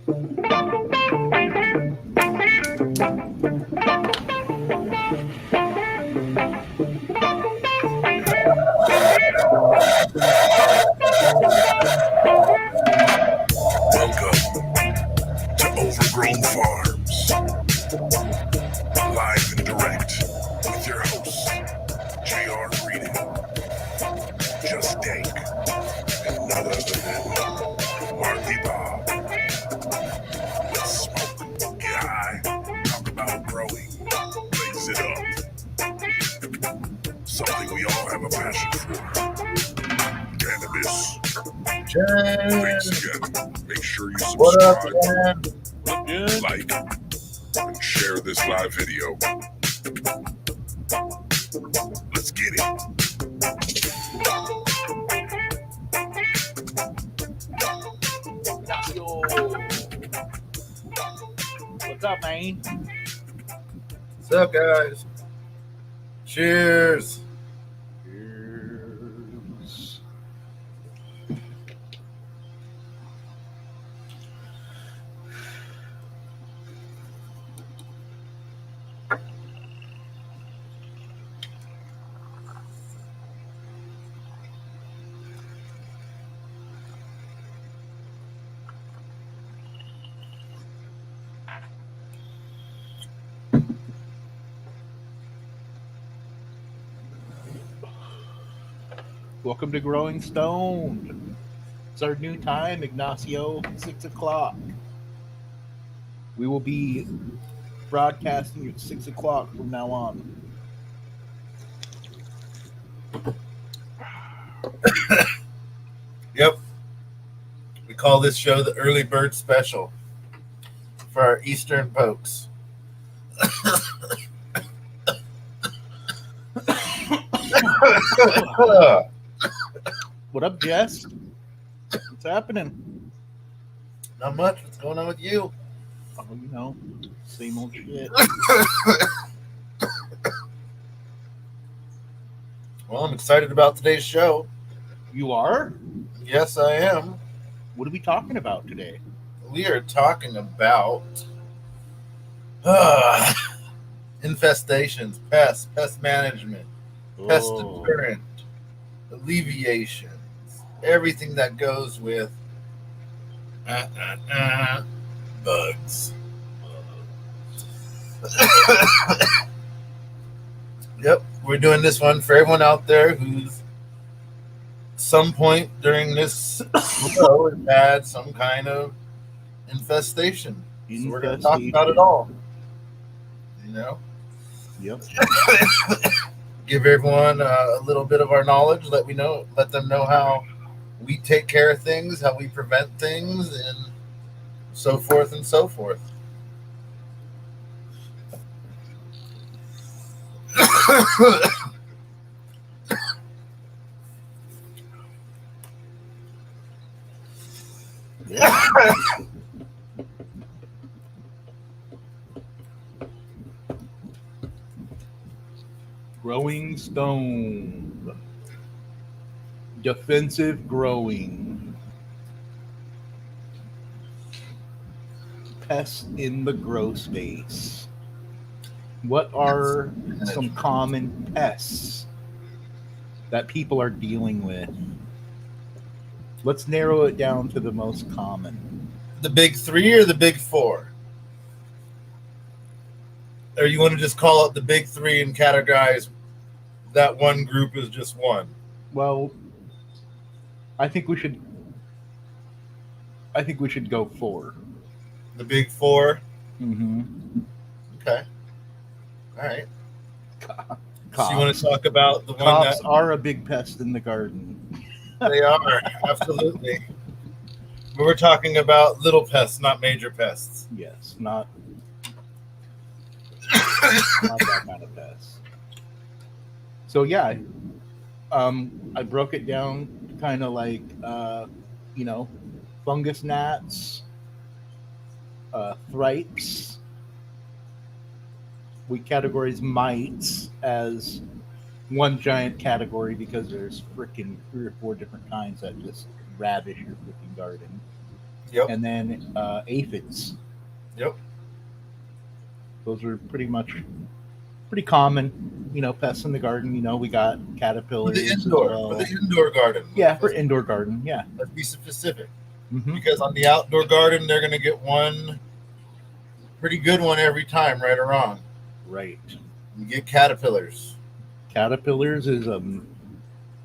Welcome to Overgrown Farms, live and direct with your hosts, JR Reading, Just Dank, and none other than Marley Bob. Let's smoke, get high, talk about growing, blaze it up. Something we all have a passion for. Cannabis. Thanks again. Make sure you subscribe, like, and share this live video. Let's get it. What's up, man? What's up, guys? Cheers. Cheers. Welcome to Growing Stone. It's our new time, Ignacio, 6 o'clock. We will be broadcasting at 6 o'clock from now on. Yep. We call this show the Early Bird Special for our Eastern folks. What up, Jess? What's happening? Not much. What's going on with you? Oh, you know, same old shit. Well, I'm excited about today's show. You are? Yes, I am. What are we talking about today? We are talking about infestations, pest management, pest Oh, deterrent, alleviations, everything that goes with bugs. Yep, we're doing this one for everyone out there who's some point during this show has had some kind of infestation. So we're going to talk about it all. You know, Yep. give everyone a little bit of our knowledge. Let them know how we take care of things, how we prevent things, and so forth and so forth. Growing Stone. Defensive growing. Pests in the grow space. What are some common pests that people are dealing with? Let's narrow it down to the most common. The big three or the big four? Or you want to just call it the big three and categorize that one group as just one? Well, I think we should go 4. The big four? Mm-hmm. Okay. All right. Cops. So you want to talk about the one Cops that are a big pest in the garden. they are, absolutely. But we're talking about little pests, not major pests. Yes, not that kind of pest. So yeah, I broke it down kind of like fungus gnats, thripes. We categorize mites as one giant category because there's freaking 3 or 4 different kinds that just ravish your freaking garden. Yep. and then aphids. Yep. Those are pretty common, pests in the garden. We got For caterpillars the as indoor, well. for the indoor garden. Yeah, for indoor garden. Yeah. Let's be specific. Hmm. Because on the outdoor garden, they're going to get one pretty good one every time, right or wrong. Right. You get caterpillars. Caterpillars is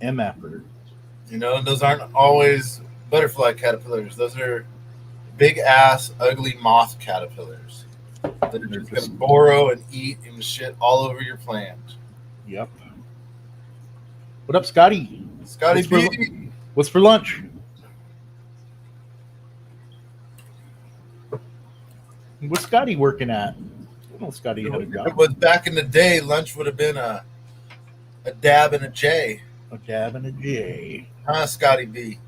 MFer. And those aren't always butterfly caterpillars. Those are big ass, ugly moth caterpillars that are just going to burrow and eat and shit all over your plant. Yep. What up, Scotty? Scotty What's B. What's for lunch? What's Scotty working at? Well, Scotty had a It job. was back in the day, lunch would have been a dab and a J. A dab and a J. Huh, Scotty B.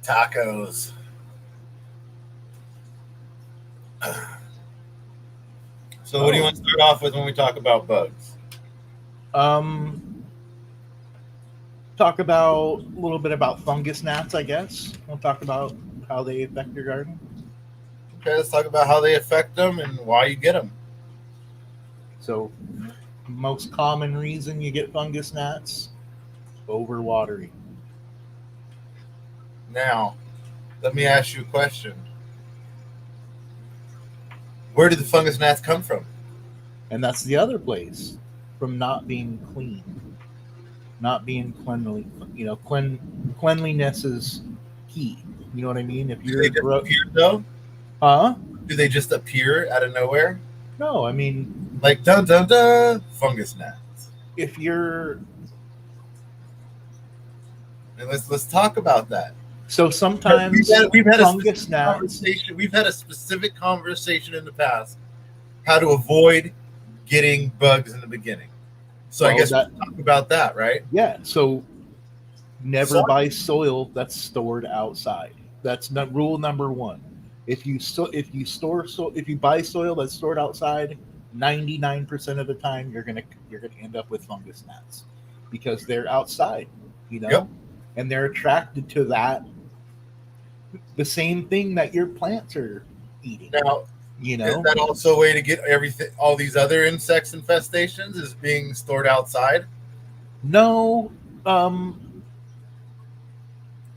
Tacos. So what do you want to start off with when we talk about bugs? Talk about a little bit about fungus gnats, I guess. We'll talk about how they affect your garden. Okay, let's talk about how they affect them and why you get them. So, most common reason you get fungus gnats, overwatering. Now, let me ask you a question. Where did the fungus gnats come from? And that's the other place, from not being clean, not being cleanly. Cleanliness is key. You know what I mean? If Do you're they just appear, though? huh? Do they just appear out of nowhere? No, I mean, Like, dun dun dun, fungus gnats. if you're And let's talk about that. so sometimes We've had a fungus specific gnats. conversation. We've had a specific conversation in the past how to avoid getting bugs in the beginning. So I Well, guess that- we'll talk about that, right? Yeah, so never Soil. buy soil that's stored outside. That's not rule number one. If you buy soil that's stored outside, 99% of the time you're gonna end up with fungus gnats because they're outside, Yep. and they're attracted to the same thing that your plants are eating. Now, You is know, that also a way to get all these other insects infestations is being stored outside? no,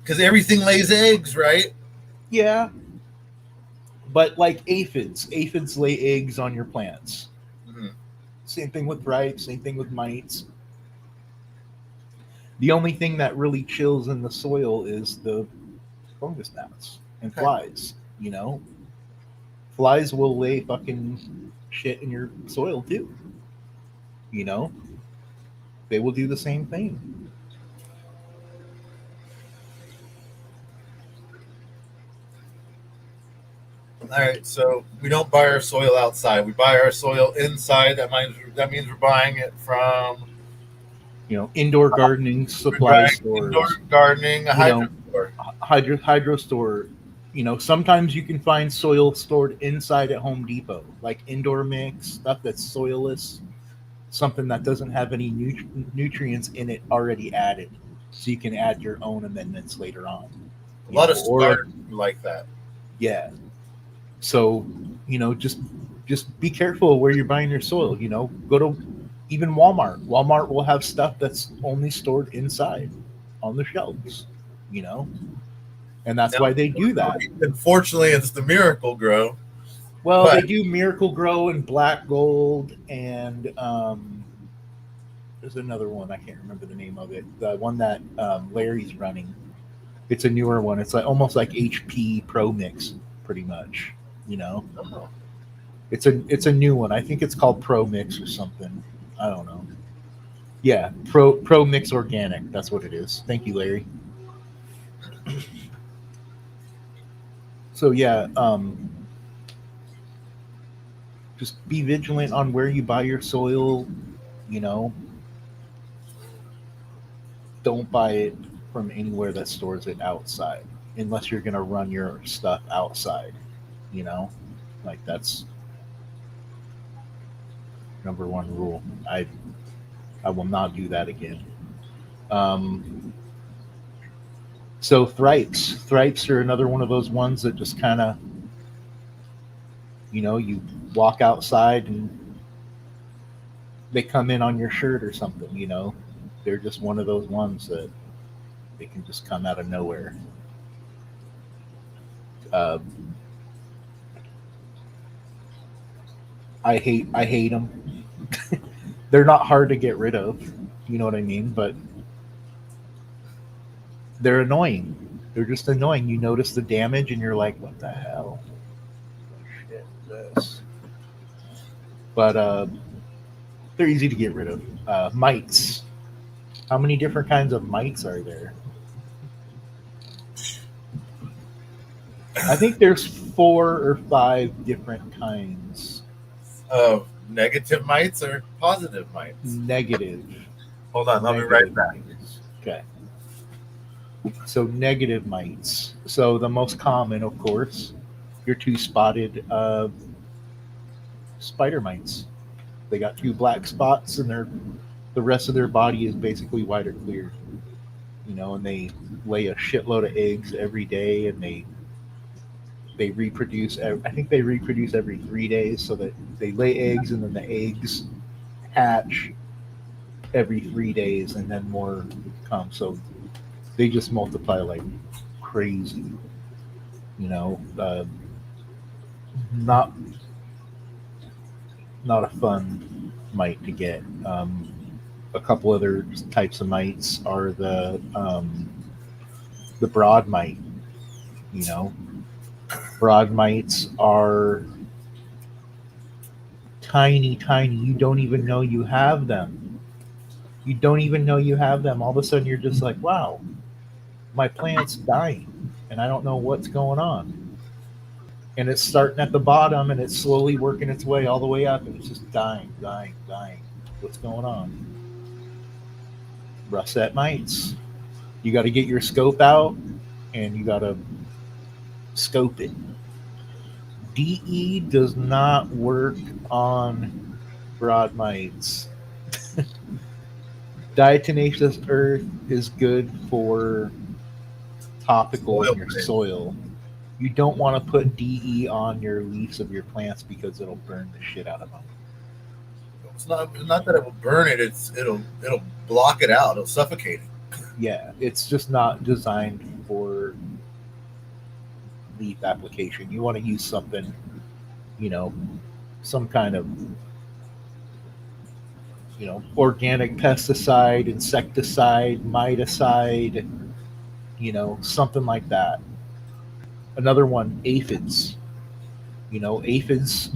Because everything lays eggs, right? yeah, but like aphids lay eggs on your plants. Mhm. Same thing with ripes, same thing with mites. The only thing that really chills in the soil is the fungus gnats and Okay. flies. Flies will lay fucking shit in your soil too. They will do the same thing. All right, so we don't buy our soil outside. We buy our soil inside. That means we're buying it from Indoor gardening supply stores, indoor gardening, a hydro store. hydro store. Sometimes you can find soil stored inside at Home Depot, like indoor mix, stuff that's soilless, something that doesn't have any nutrients in it already added. So you can add your own amendments later on. A lot of Or starters like that. yeah. So, just be careful where you're buying your soil. Go to even Walmart. Walmart will have stuff that's only stored inside on the shelves, and that's why they do that. Unfortunately, it's the Miracle Grow. Well, But- they do Miracle Grow and Black Gold, and there's another one I can't remember the name of it. The one that Larry's running. It's a newer one. It's almost like HP Pro Mix, pretty much. Oh, It's a new one. I think it's called Pro Mix or something. I don't know. Yeah, Pro Mix Organic. That's what it is. Thank you, Larry. So yeah, just be vigilant on where you buy your soil. Don't buy it from anywhere that stores it outside, unless you're gonna run your stuff outside. Like that's number one rule. I will not do that again. So thrips are another one of those ones that just kind of, you walk outside and they come in on your shirt or something. They're just one of those ones that they can just come out of nowhere. I hate them. They're not hard to get rid of, you know what I mean? But they're annoying. They're just annoying. You notice the damage and you're like, what the hell? Shit, this. But they're easy to get rid of. Mites. How many different kinds of mites are there? I think there's 4 or 5 different kinds. Of negative mites or positive mites? Negative. Hold on, let me write that. Okay. So negative mites. So the most common, of course, your 2-spotted spider mites. They got 2 black spots, and the rest of their body is basically white or clear. And they lay a shitload of eggs every day, and they reproduce. I think they reproduce every 3 days, so that they lay eggs, and then the eggs hatch every 3 days, and then more come. So they just multiply like crazy. Not a fun mite to get. A couple other types of mites are the broad mite. Broad mites are tiny. You don't even know you have them. All of a sudden, you're just like, wow, my plant's dying, and I don't know what's going on. And it's starting at the bottom, and it's slowly working its way all the way up, and it's just dying. What's going on? Russet mites. You got to get your scope out, and you got to scope it. DE does not work on broad mites. Diatomaceous earth is good for topical in your soil. You don't want to put DE on your leaves of your plants because it'll burn the shit out of them. It's not that it will burn it. It'll block it out. It'll suffocate it. Yeah, it's just not designed for leaf application. You want to use something, some kind of, organic pesticide, insecticide, miticide, something like that. Another one, aphids. Aphids,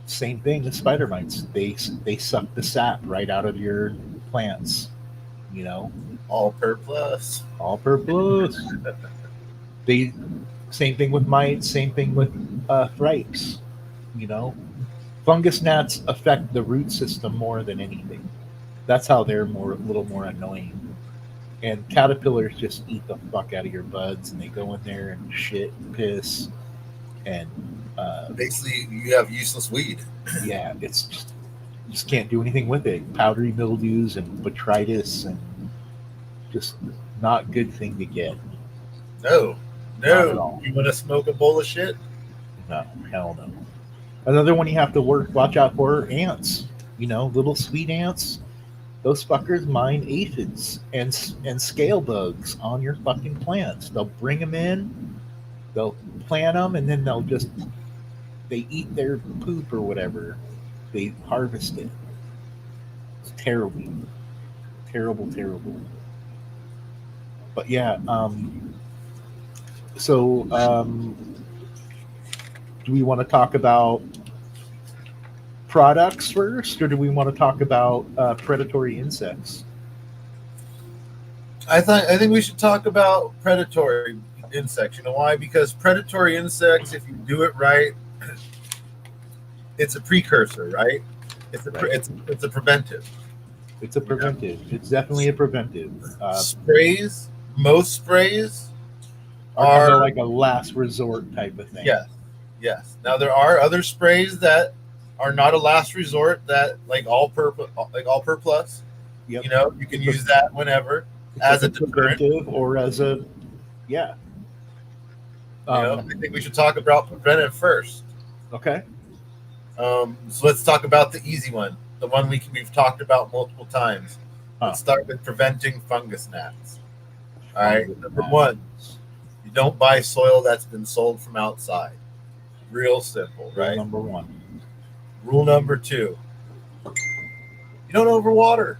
same thing as spider mites. They suck the sap right out of your plants. All per plus. Same thing with mites. Same thing with thrips. Fungus gnats affect the root system more than anything. That's how they're a little more annoying. And caterpillars just eat the fuck out of your buds, and they go in there and shit and piss, and basically you have useless weed. Yeah, it's just can't do anything with it. Powdery mildews and botrytis, and just not good thing to get. No. You want to smoke a bowl of shit? No, hell no. Another one you have to watch out for are ants. Little sweet ants. Those fuckers mine aphids and scale bugs on your fucking plants. They'll bring them in, they'll plant them, and then they eat their poop or whatever. They harvest it. It's terrible. Terrible. But yeah, do we want to talk about products first, or do we want to talk about predatory insects? I think we should talk about predatory insects. You know why? Because predatory insects, if you do it right, it's a precursor, right? It's a preventive. It's a preventive. It's definitely a preventive. Sprays, most sprays are like a last resort type of thing. Yes. Now there are other sprays that are not a last resort, that like all per plus. Yep. You know, you can use that whenever as a deterrent. preventive or as a yeah. You know, I think we should talk about preventive first. Okay. So let's talk about the easy one, the one we've talked about multiple times. Let's start with preventing fungus gnats. All right, number one, you don't buy soil that's been sold from outside. Real simple, right? Rule number one. Rule number two, you don't overwater.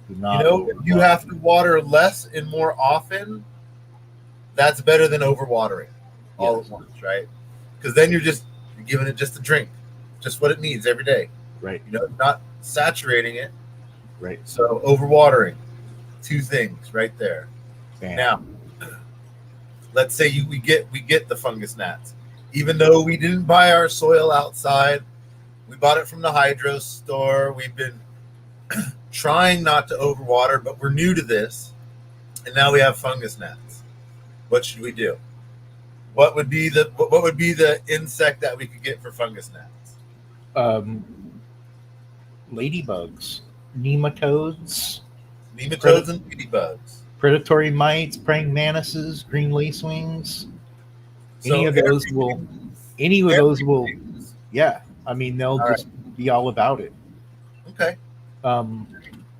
You know, if you have to water less and more often, that's better than overwatering all at once, right? Because then you're giving it just a drink, just what it needs every day. Right. You know, not saturating it. Right. So overwatering, two things right there. Bam. Now, let's say we get the fungus gnats, even though we didn't buy our soil outside, we bought it from the hydro store. We've been trying not to overwater, but we're new to this, and now we have fungus gnats. What should we do? What would be the insect that we could get for fungus gnats? Ladybugs, nematodes, and ladybugs, predatory mites, praying mantises, green lacewings. Any of those will. Yeah, I mean they'll just be all about it. Okay.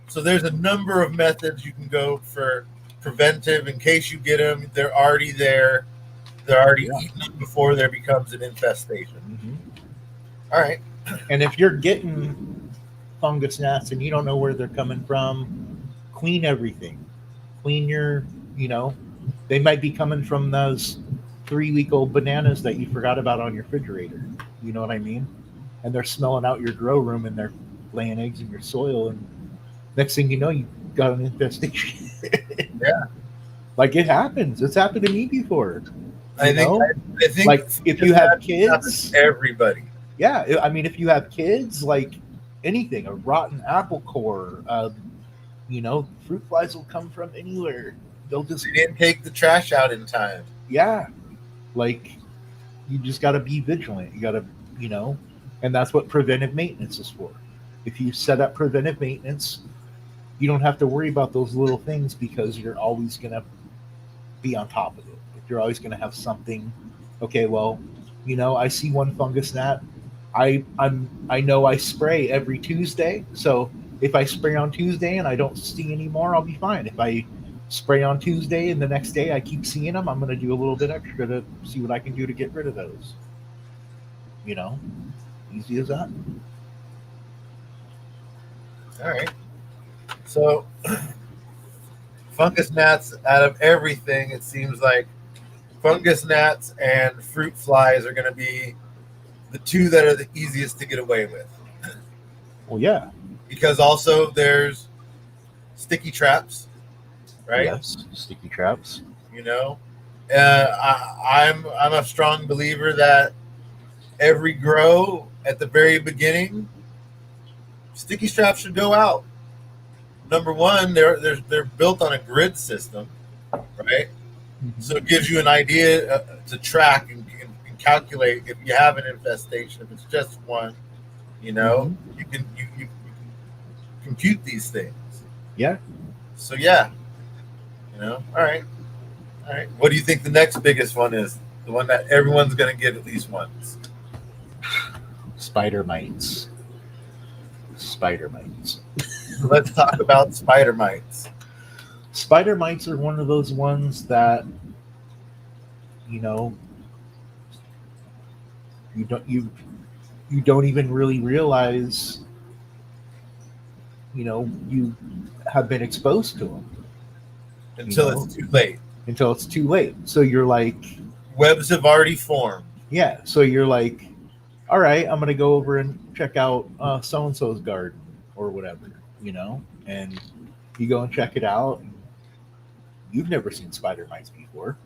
So there's a number of methods you can go for preventive in case you get them. They're already there. They're already eaten them before there becomes an infestation. Mm-hmm. All right. And if you're getting fungus gnats and you don't know where they're coming from, clean everything. Clean your, they might be coming from those 3-week-old bananas that you forgot about on your refrigerator. You know what I mean? And they're smelling out your grow room and they're laying eggs in your soil. And next thing you know, you got an infestation. Yeah. Like it happens. It's happened to me before. I think like if you have kids, everybody. Yeah, I mean, if you have kids, like anything, a rotten apple core, fruit flies will come from anywhere. They'll just you didn't take the trash out in time. Yeah, like you just got to be vigilant. You got to, and that's what preventive maintenance is for. If you set up preventive maintenance, you don't have to worry about those little things because you're always going to be on top of it. You're always going to have something. Okay, well, I see one fungus gnat. I know I spray every Tuesday, so if I spray on Tuesday and I don't see any more, I'll be fine. If I spray on Tuesday and the next day I keep seeing them, I'm going to do a little bit extra to see what I can do to get rid of those. Easy as that. All right. So, fungus gnats, out of everything, it seems like fungus gnats and fruit flies are going to be the two that are the easiest to get away with. Well, yeah. Because also there's sticky traps, right? Yes, sticky traps. I'm a strong believer that every grow at the very beginning, sticky traps should go out. Number one, they're built on a grid system, right? Mm-hmm. So it gives you an idea to track and calculate if you have an infestation. If it's just one, mm-hmm. you can compute these things. Yeah. So yeah, all right. What do you think the next biggest one is? The one that everyone's going to get at least once. Spider mites. Let's talk about spider mites. Spider mites are one of those ones that, you don't even really realize, you have been exposed to them. Until it's too late. Until it's too late. So you're like... Webs have already formed. Yeah, so you're like, all right, I'm going to go over and check out so-and-so's garden or whatever, and you go and check it out. You've never seen spider mites before.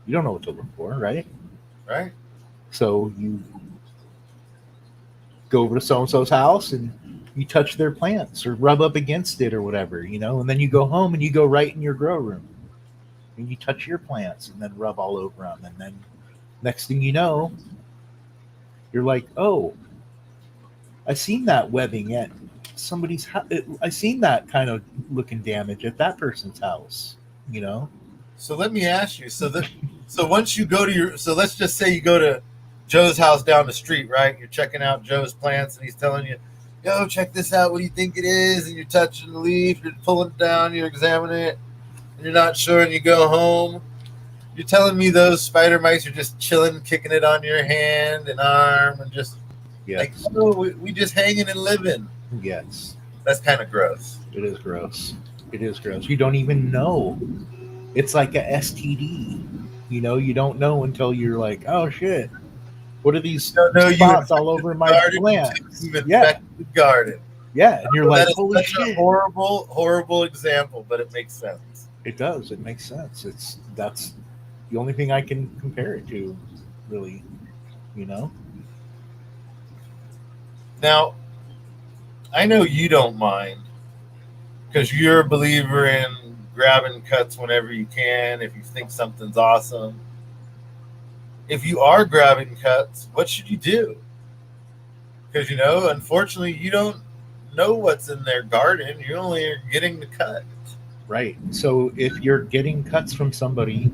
You don't know what to look for, right? Right. So you go over to so-and-so's house and you touch their plants or rub up against it or whatever, and then you go home and you go right in your grow room and you touch your plants and then rub all over them. And then next thing you know, you're like, oh, I seen that webbing somebody's I seen that kind of looking damage at that person's house, you know. So let me ask you. So once you go to so let's just say you go to Joe's house down the street, right? You're checking out Joe's plants, and he's telling you, "Yo, check this out. What do you think it is?" And you're touching the leaf, you're pulling it down, you're examining it, and you're not sure, and you go home. You're telling me those spider mites are just chilling, kicking it on your hand and arm, and just like, oh, we just hanging and living. Yes. That's kind of gross. It is gross. It is gross. You don't even know. It's like a STD. You know, you don't know until you're like, oh shit, what are these spots all over my plant? Yeah, the garden. Yeah, and you're like, holy shit. A horrible example, but it makes sense. It does. It makes sense. That's the only thing I can compare it to, really. You know. Now, I know you don't mind because you're a believer in grabbing cuts whenever you can if you think something's awesome. If you are grabbing cuts, what should you do? Because, unfortunately, you don't know what's in their garden. You only are getting the cut. Right. So if you're getting cuts from somebody,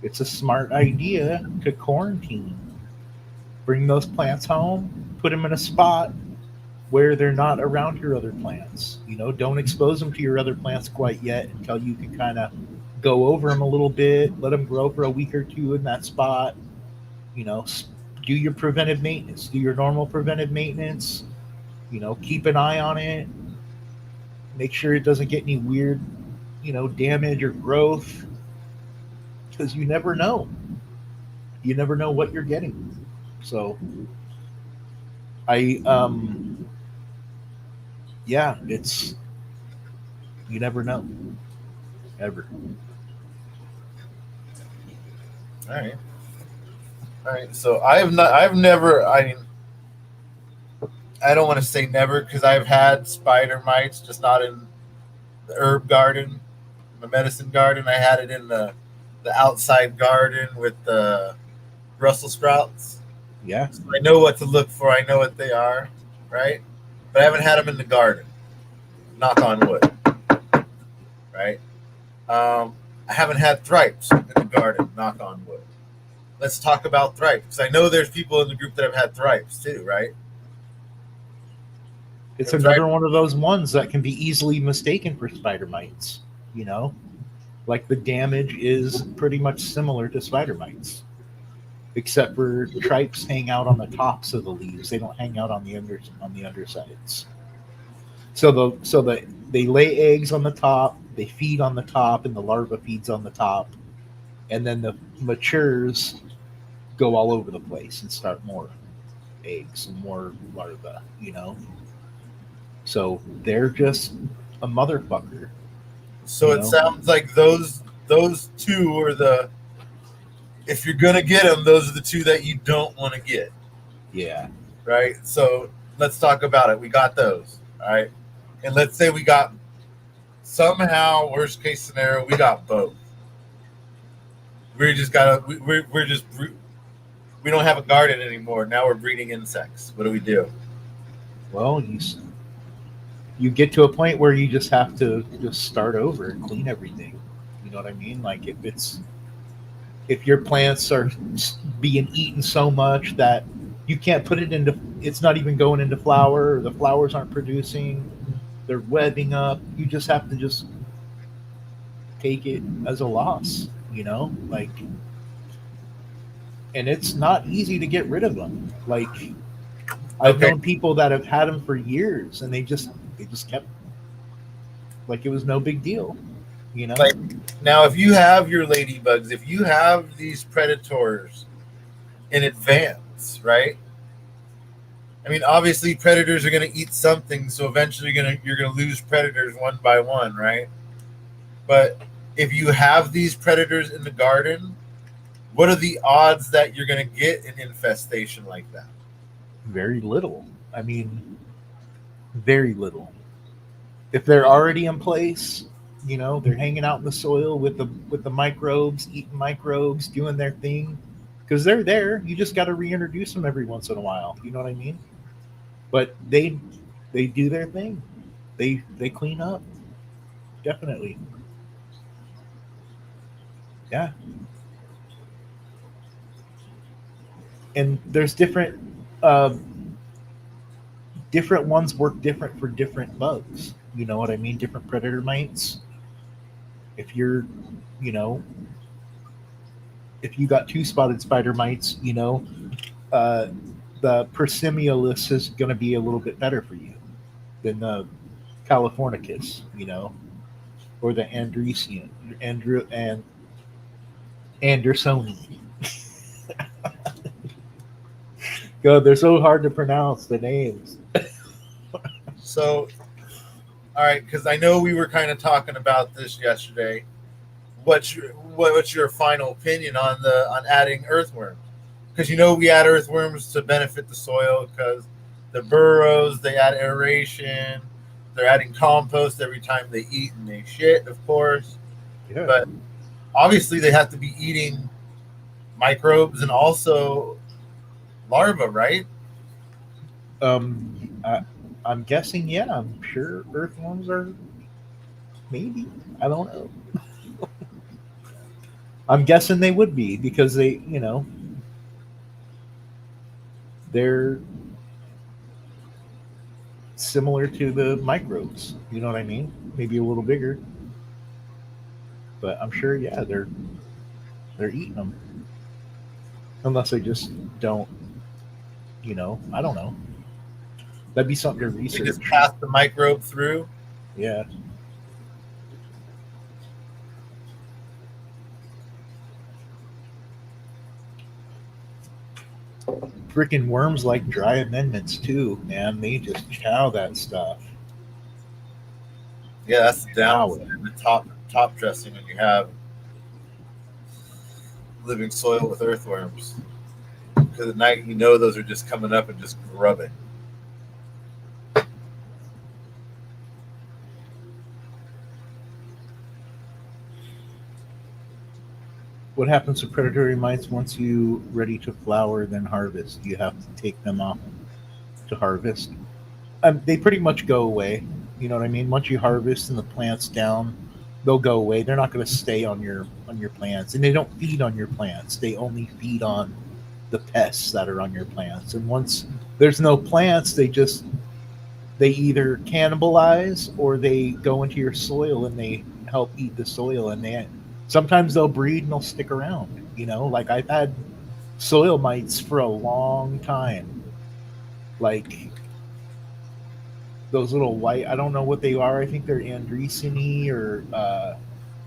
it's a smart idea to quarantine. Bring those plants home, put them in a spot where they're not around your other plants. Don't expose them to your other plants quite yet until you can kind of go over them a little bit, let them grow for a week or two in that spot. Do your preventive maintenance, do your normal preventive maintenance, keep an eye on it, make sure it doesn't get any weird, damage or growth, because you never know. You never know what you're getting. So you never know, ever. All right. So I don't want to say never because I've had spider mites, just not in the herb garden, the medicine garden. I had it in the outside garden with the Brussels sprouts. Yeah. So I know what to look for. I know what they are, right? But I haven't had them in the garden. Knock on wood. Right? I haven't had thripes in the garden. Knock on wood. Let's talk about thripes. Because I know there's people in the group that have had thripes too, right? It's another one of those ones that can be easily mistaken for spider mites. Like the damage is pretty much similar to spider mites, except for tripes hang out on the tops of the leaves. They don't hang out on the undersides. So they lay eggs on the top, they feed on the top, and the larva feeds on the top, and then the matures go all over the place and start more eggs and more larvae. So they're just a motherfucker. So it sounds like those two are the, if you're going to get them, those are the two that you don't want to get. Yeah. Right? So let's talk about it. We got those. All right. And let's say we got somehow, worst case scenario, we got both. We don't have a garden anymore. Now we're breeding insects. What do we do? Well, you get to a point where you just have to just start over and clean everything. You know what I mean? Like if your plants are being eaten so much that you can't put it into, it's not even going into flower, or the flowers aren't producing, they're webbing up, you just have to just take it as a loss, and it's not easy to get rid of them. Like I've known people that have had them for years and they just kept, like it was no big deal, Like now, if you have your ladybugs, if you have these predators in advance, right? I mean, obviously predators are going to eat something, so eventually you're going to lose predators one by one, right? But if you have these predators in the garden, what are the odds that you're going to get an infestation like that? Very little. I mean, very little. If they're already in place, they're hanging out in the soil with the microbes, eating microbes, doing their thing, because they're there. You just got to reintroduce them every once in a while. You know what I mean? But they they do their thing. They clean up, definitely. Yeah, and there's uh, different ones work different for different bugs. You know what I mean? Different predator mites. If you're, you know, if you got two spotted spider mites, uh, the Persimiolus is going to be a little bit better for you than the Californicus, or the Andresian, and Andersoni. God, they're so hard to pronounce the names. So, all right, because I know we were kind of talking about this yesterday. What's your final opinion on adding earthworms? Because we add earthworms to benefit the soil because the burrows, they add aeration. They're adding compost every time they eat and they shit, of course. Yeah. But obviously, they have to be eating microbes and also larvae, right? I'm guessing, yeah. I'm sure earthworms are, maybe. I don't know. I'm guessing they would be because they're similar to the microbes. You know what I mean? Maybe a little bigger, but I'm sure, yeah, they're eating them, unless they just don't. I don't know. That'd be something to They research. just pass the microbe through. Yeah. Freaking worms like dry amendments too, man. They just chow that stuff. Yeah, that's down Wow. the top dressing when you have living soil with earthworms. Because at night, those are just coming up and just grubbing. What happens to predatory mites once you ready to flower then harvest? You have to take them off to harvest. They pretty much go away. You know what I mean? Once you harvest and the plant's down, they'll go away. They're not going to stay on your plants, and they don't feed on your plants. They only feed on the pests that are on your plants. And once there's no plants, they either cannibalize or they go into your soil and they help eat the soil. And sometimes they'll breed and they'll stick around. Like I've had soil mites for a long time. Like those little white, I don't know what they are. I think they're Andresini or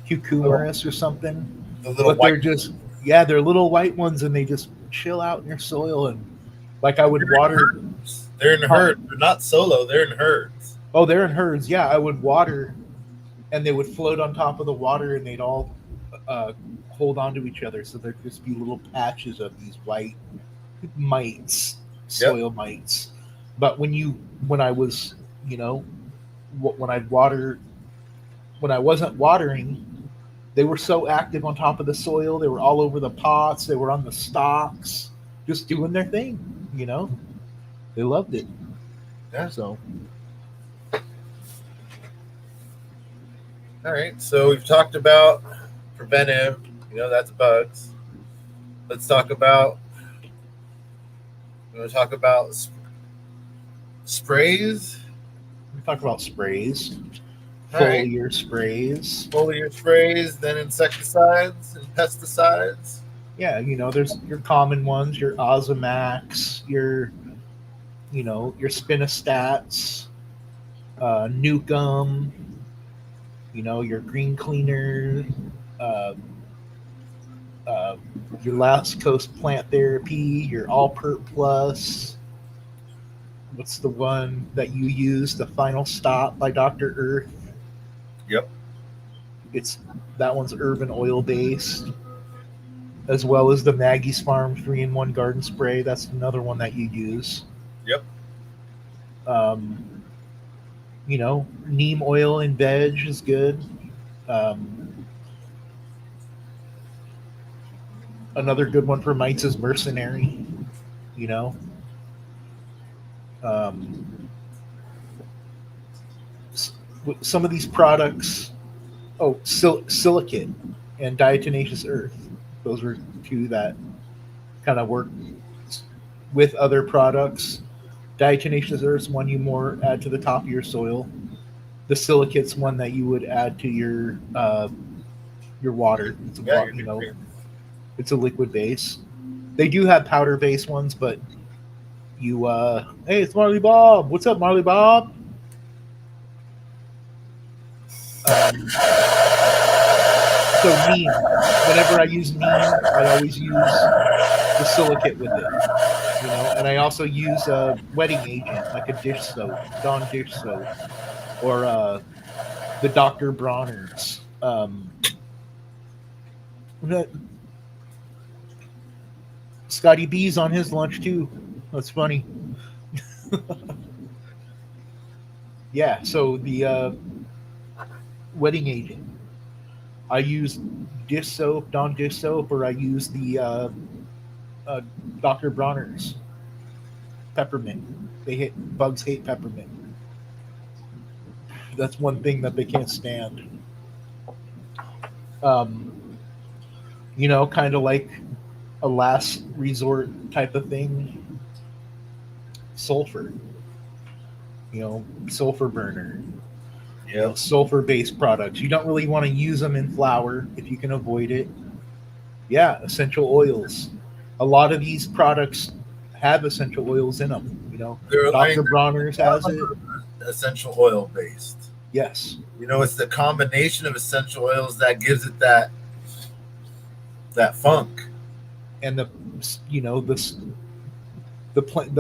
Cucumerus or something. The little But they're just, yeah, they're little white ones, and they just chill out in your soil. And like I would water. They're in herds. They're not solo. They're in herds. Oh, they're in herds. Yeah, I would water, and they would float on top of the water, and they'd all hold on to each other. So there'd just be little patches of these white mites, soil mites. But when I was, when I wasn't watering, they were so active on top of the soil. They were all over the pots. They were on the stalks, just doing their thing. They loved it. Yeah. So. All right. So we've talked about preventive. That's bugs. Let's talk about. We want to talk about sprays. We talk about sprays, All right. foliar sprays. Foliar sprays, then insecticides and pesticides. Yeah, there's your common ones, your Ozamax, your Spinostats, Nukem, your Green Cleaner, your Last Coast Plant Therapy, your Allpert Plus. What's the one that you use? The Final Stop by Dr. Earth. Yep. That one's urban oil based, as well as the Maggie's Farm 3-in-1 garden spray. That's another one that you use. Yep. Neem oil in veg is good. Another good one for mites is Mercenary. some of these products. Oh, silicate and diatomaceous earth. Those were two that kind of work with other products. Diatomaceous earth is one you more add to the top of your soil. The silicate's one that you would add to your water. It's a, it's a liquid base. They do have powder based ones, but you hey, it's Marley Bob. What's up, Marley Bob? So neem. Whenever I use neem, I always use the silicate with it. And I also use a wetting agent like a dish soap, Dawn dish soap, or the Dr. Bronner's. Scotty B's on his lunch too. That's funny. Yeah, so the wetting agent. I use dish soap, Dawn dish soap, or I use the Dr. Bronner's peppermint. Bugs hate peppermint. That's one thing that they can't stand. Kind of like a last resort type of thing. Sulfur. Sulfur burner. Yeah. Sulfur-based products. You don't really want to use them in flour if you can avoid it. Yeah, essential oils. A lot of these products have essential oils in them. Dr. Bronner's has it. Essential oil based. Yes. It's the combination of essential oils that gives it that funk. And the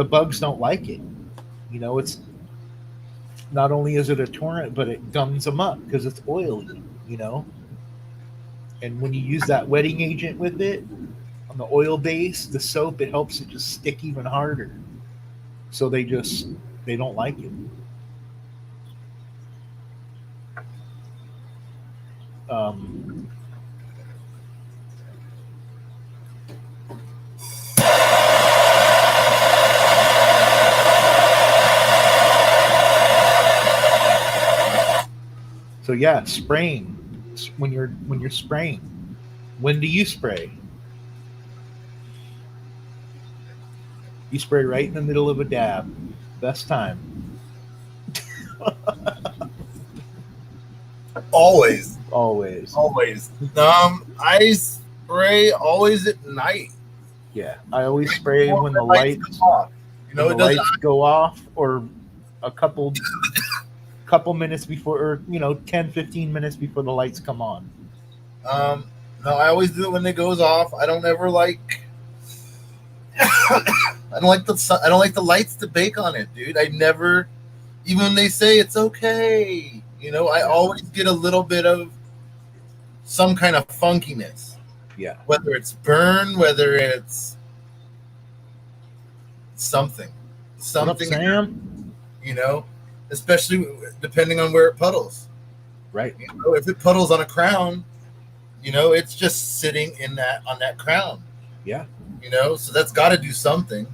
bugs don't like it. It's not only is it a torrent, but it gums them up because it's oily. And when you use that wetting agent with it on the oil base, the soap, it helps it just stick even harder. So they don't like it. So yeah, spraying. When you're spraying, when do you spray? You spray right in the middle of a dab. Best time. Always. I spray always at night. Yeah, I always spray when the lights go off, or a couple minutes before, or 10, 15 minutes before the lights come on. No, I always do it when it goes off. I don't ever like. I don't like the lights to bake on it, dude. I never, even when they say it's okay, I always get a little bit of some kind of funkiness. Yeah. Whether it's burn, whether it's something. What up, Sam? Especially depending on where it puddles. Right. If it puddles on a crown, it's just sitting on that crown. Yeah. So that's got to do something.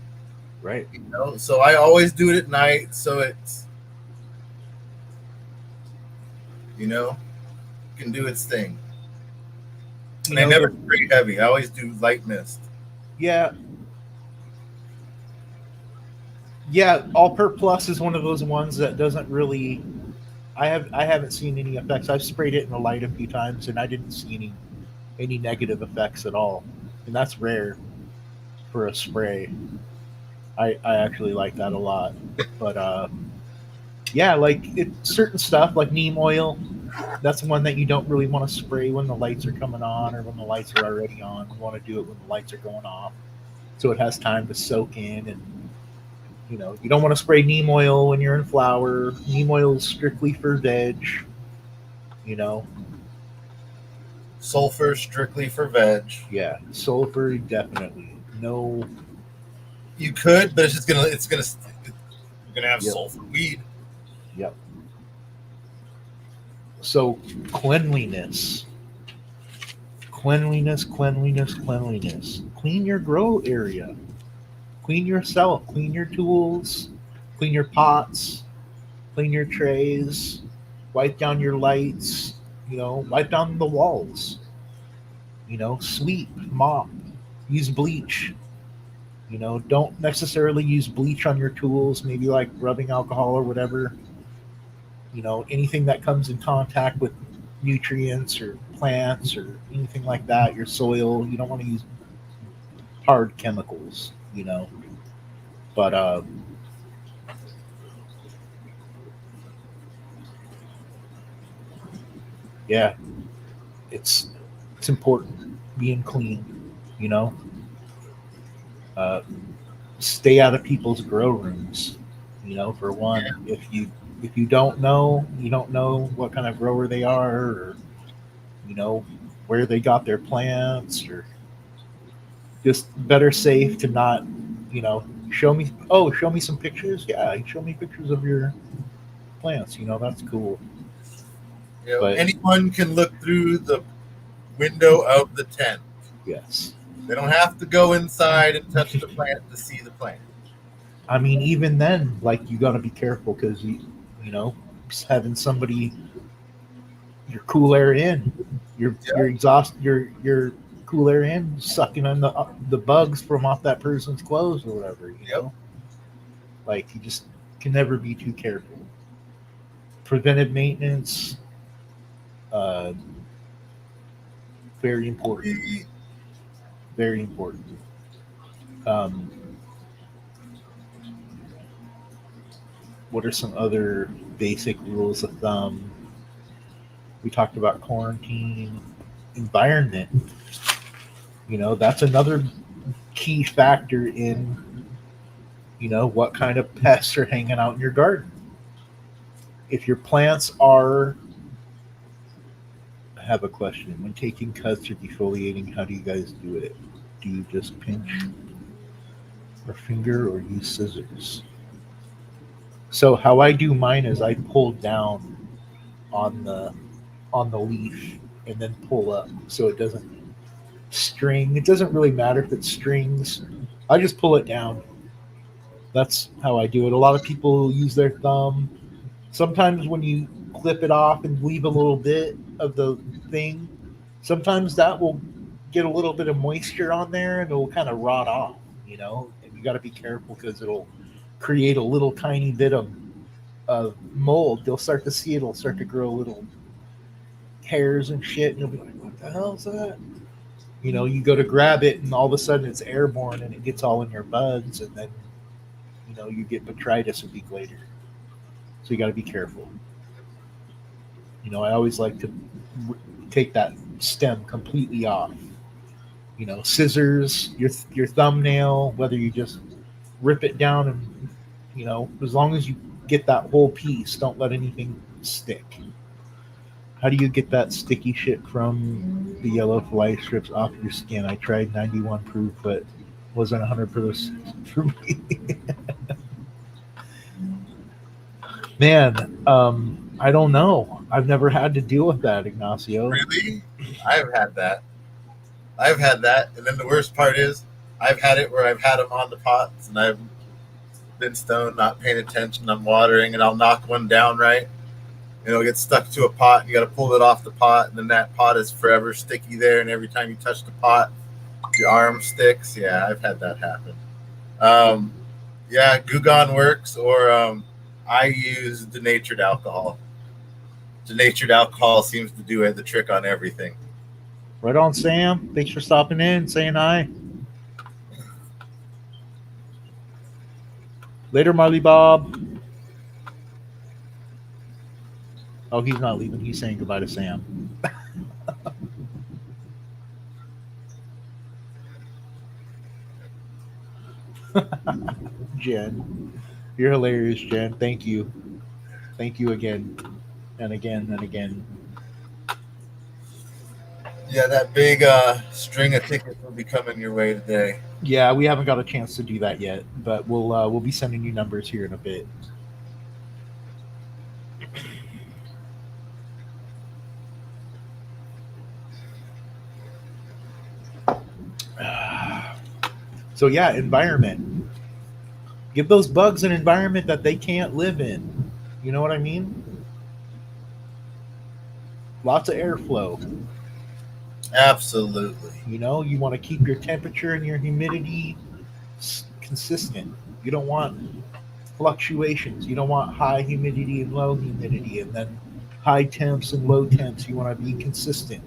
Right. So I always do it at night, so it's can do its thing. And I never spray heavy. I always do light mist. Yeah. Yeah, All Per Plus is one of those ones that doesn't really. I haven't seen any effects. I've sprayed it in the light a few times, and I didn't see any negative effects at all, and that's rare for a spray. I actually like that a lot, but yeah, like certain stuff like neem oil. That's one that you don't really want to spray when the lights are coming on or when the lights are already on. You want to do it when the lights are going off, so it has time to soak in. And you don't want to spray neem oil when you're in flower. Neem oil is strictly for veg. Sulfur strictly for veg. Yeah, sulfur definitely no. You could, but you're gonna have sulfur weed. Yep. So cleanliness. Clean your grow area. Clean yourself. Clean your tools. Clean your pots. Clean your trays. wipe down your lights, wipe down the walls, sweep, mop, use bleach. Don't necessarily use bleach on your tools, maybe like rubbing alcohol or whatever. Anything that comes in contact with nutrients or plants or anything like that, your soil, you don't want to use hard chemicals. But yeah, it's important being clean, you know. Uh, Stay out of people's grow rooms, for one. If you don't know, you don't know what kind of grower they are, or you know where they got their plants, or just better safe to not, show me some pictures. Yeah, show me pictures of your plants. That's cool. But Anyone can look through the window of the tent. yes, They don't have to go inside and touch the plant to see the plant. I mean, even then, like, you got to be careful because just having somebody your cool air in, your exhaust, your cool air in, sucking on the bugs from off that person's clothes or whatever. Like, you just can never be too careful. Preventive maintenance, very important. Very important. What are some other basic rules of thumb? We talked about quarantine, environment. That's another key factor in, what kind of pests are hanging out in your garden. If your plants are, I have a question. When taking cuts or defoliating, how do you guys do it? Do you just pinch or finger or use scissors? So how I do mine is I pull down on the leaf and then pull up so it doesn't string. It doesn't really matter if it strings. I just pull it down. That's how I do it. A lot of people use their thumb. Sometimes when you clip it off and leave a little bit of the thing, sometimes that will get a little bit of moisture on there and it'll kind of rot off, and you got to be careful because it'll create a little tiny bit of mold. You'll start to see it'll start to grow little hairs and shit, and you'll be like, what the hell is that? You go to grab it and all of a sudden it's airborne and it gets all in your buds, and then you get botrytis a week later. So you got to be careful. I always like to take that stem completely off. Scissors, your thumbnail, whether you just rip it down and, as long as you get that whole piece, don't let anything stick. How do you get that sticky shit from the yellow fly strips off your skin? I tried 91 proof, but wasn't 100% for me. Man, I don't know. I've never had to deal with that, Ignacio. Really? I've had that. And then the worst part is I've had it where I've had them on the pots and I've been stoned, not paying attention. I'm watering and I'll knock one down right. And it'll get stuck to a pot and you got to pull it off the pot. And then that pot is forever sticky there. And every time you touch the pot, your arm sticks. Yeah, I've had that happen. Goo Gone works, or I use denatured alcohol. Denatured alcohol seems to do the trick on everything. Right on, Sam. Thanks for stopping in, saying hi. Later, Marley Bob. Oh, he's not leaving. He's saying goodbye to Sam. Jen. You're hilarious, Jen. Thank you. Thank you again and again and again. Yeah, that big string of tickets will be coming your way today. Yeah, we haven't got a chance to do that yet, but we'll be sending you numbers here in a bit. So yeah, environment. Give those bugs an environment that they can't live in. You know what I mean? lots of airflow. Absolutely. You know, you want to keep your temperature and your humidity consistent. You don't want fluctuations. You don't want high humidity and low humidity, and then high temps and low temps. You want to be consistent.